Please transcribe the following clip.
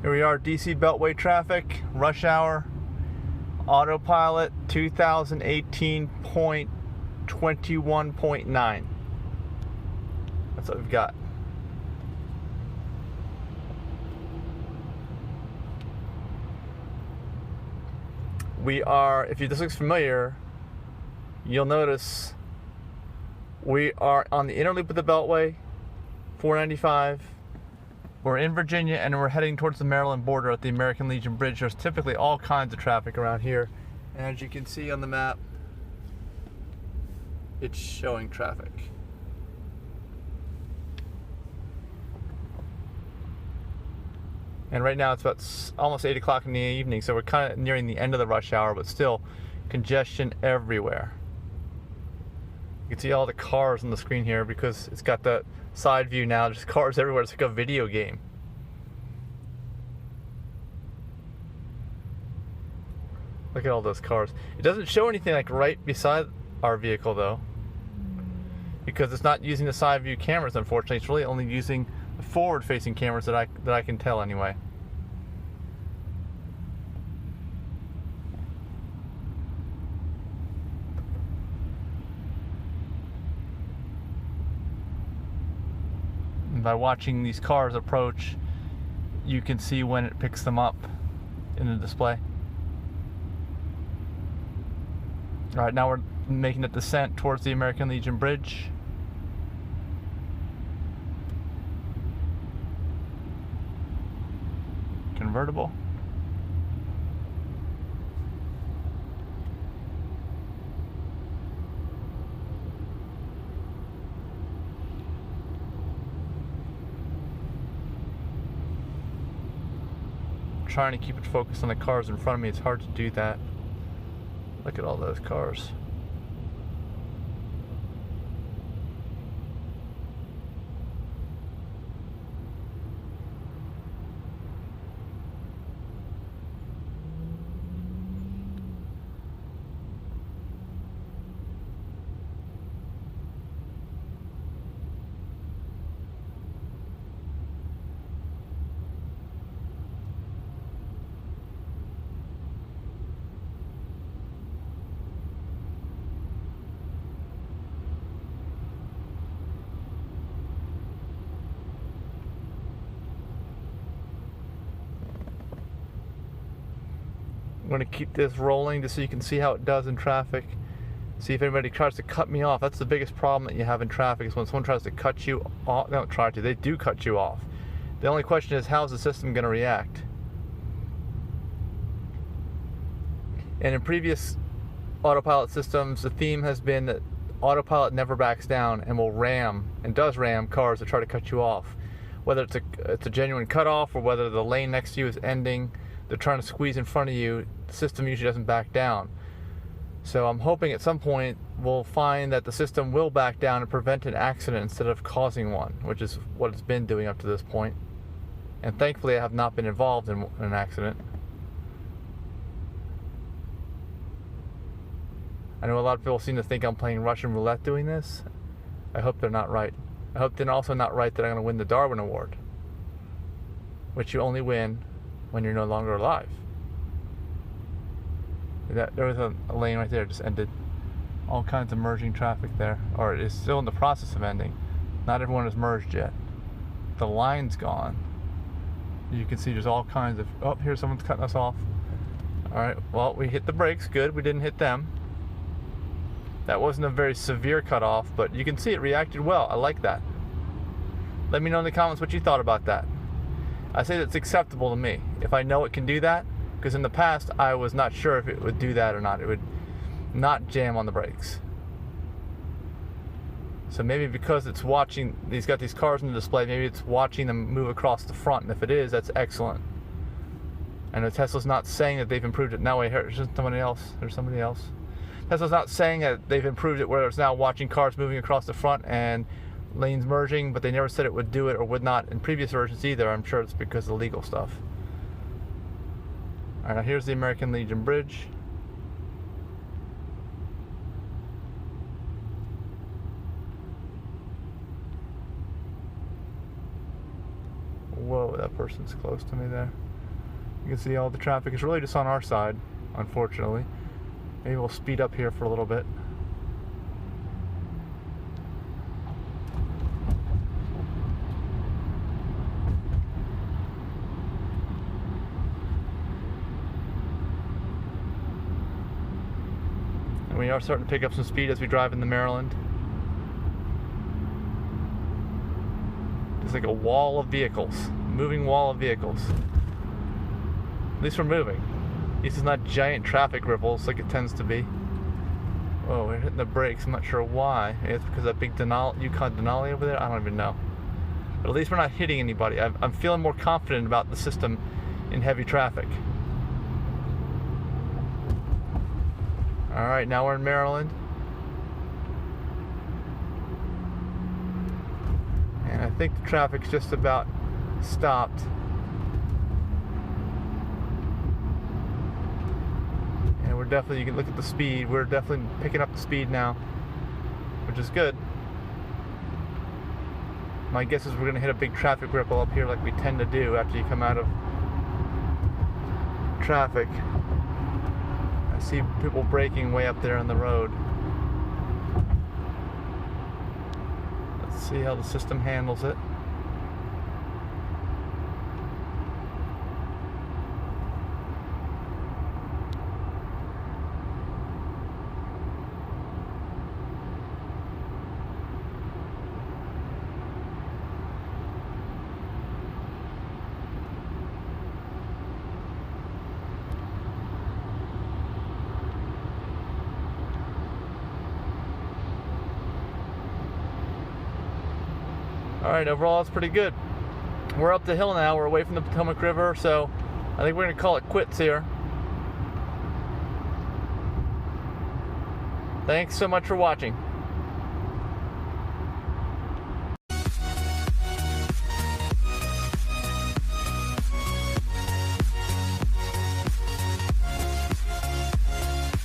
Here we are, DC Beltway traffic, rush hour, AutoPilot 2018.21.9. That's what we've got. We are, if this looks familiar, you'll notice we are on the inner loop of the Beltway, 495. We're in Virginia and we're heading towards the Maryland border at the American Legion Bridge. There's typically all kinds of traffic around here. And as you can see on the map, it's showing traffic. And right now it's about almost 8 o'clock in the evening, so we're kind of nearing the end of the rush hour, but still congestion everywhere. You can see all the cars on the screen here because it's got the side view now. There's cars everywhere. It's like a video game. Look at all those cars. It doesn't show anything like right beside our vehicle though, because it's not using the side view cameras. Unfortunately, it's really only using the forward-facing cameras that I can tell anyway. By watching these cars approach, you can see when it picks them up in the display. All right, now we're making a descent towards the American Legion Bridge. Convertible. Trying to keep it focused on the cars in front of me. It's hard to do that. Look at all those cars. I'm going to keep this rolling just so you can see how it does in traffic. See if anybody tries to cut me off. That's the biggest problem that you have in traffic, is when someone tries to cut you off. They don't try to, they do cut you off. The only question is, how's the system going to react? And in previous AutoPilot systems, the theme has been that AutoPilot never backs down and will ram, and does ram, cars that try to cut you off. Whether it's a genuine cutoff or whether the lane next to you is ending, they're trying to squeeze in front of you, the system usually doesn't back down. So I'm hoping at some point we'll find that the system will back down and prevent an accident instead of causing one, which is what it's been doing up to this point. And thankfully I have not been involved in an accident. I know a lot of people seem to think I'm playing Russian roulette doing this. I hope they're not right. I hope they're also not right that I'm going to win the Darwin Award, which you only win when you're no longer alive. There was a lane right there, just ended. All kinds of merging traffic there, or it is still in the process of ending. Not everyone has merged yet. The line's gone. You can see there's all kinds of, oh, here's someone's cutting us off. All right, well, we hit the brakes, good, we didn't hit them. That wasn't a very severe cutoff, but you can see it reacted well. I like that. Let me know in the comments what you thought about that. I say that's acceptable to me, if I know it can do that, because in the past I was not sure if it would do that or not. It would not jam on the brakes. So maybe because it's watching, he's got these cars in the display, maybe it's watching them move across the front, and if it is, that's excellent. And Tesla's not saying that they've improved it. Now wait, here's somebody else. There's somebody else. Tesla's not saying that they've improved it where it's now watching cars moving across the front and lanes merging, but they never said it would do it or would not in previous versions either. I'm sure it's because of legal stuff. Alright, now here's the American Legion Bridge. Whoa, that person's close to me there. You can see all the traffic is really just on our side, unfortunately. Maybe we'll speed up here for a little bit. And we are starting to pick up some speed as we drive into Maryland. It's like a wall of vehicles, moving wall of vehicles. At least we're moving. This is not giant traffic ripples like it tends to be. Oh, we're hitting the brakes. I'm not sure why. Maybe it's because of that big Yukon Denali over there. I don't even know. But at least we're not hitting anybody. I'm feeling more confident about the system in heavy traffic. All right, now we're in Maryland. And I think the traffic's just about stopped. And we're definitely, you can look at the speed, we're definitely picking up the speed now, which is good. My guess is we're going to hit a big traffic ripple up here like we tend to do after you come out of traffic. I see people braking way up there on the road. Let's see how the system handles it. Alright, overall it's pretty good. We're up the hill now, we're away from the Potomac River, so I think we're going to call it quits here. Thanks so much for watching.